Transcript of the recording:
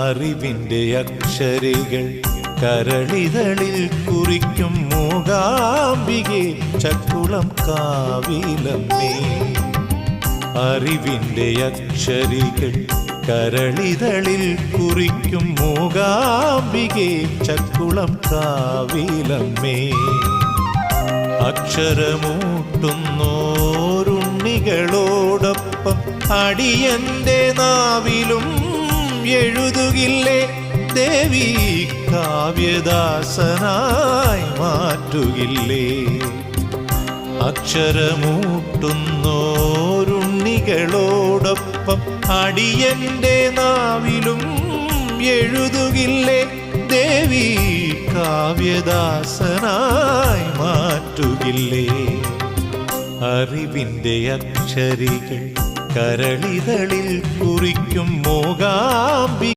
അറിവിൻ്റെ അക്ഷരികൾ കരളിതളിൽ കുറിക്കും മൂകാംബികെ ചക്കുളം കാവിലമ്മേ. അറിവിൻ്റെ അക്ഷരികൾ കരളിതളിൽ കുറിക്കും മൂകാംബികെ ചക്കുളം കാവിലമ്മേ. അക്ഷരമൂട്ടുന്നോരുണ്ണികളോടൊപ്പം അടിയന്റെ നാവിലും എഴുതുകില്ലേ ദേവി, കാവ്യദാസനായി മാറ്റുകില്ലേ. അക്ഷരമൂട്ടുന്നോരുണ്ണികളോടൊപ്പം അടിയന്റെ നാവിലും എഴുതുകില്ലേ ദേവി, കാവ്യദാസനായി മാറ്റുകില്ലേ. അറിവിൻ്റെ അക്ഷരികൾ കരളിതളിൽ കുറിക്കും മൂകാംബികെ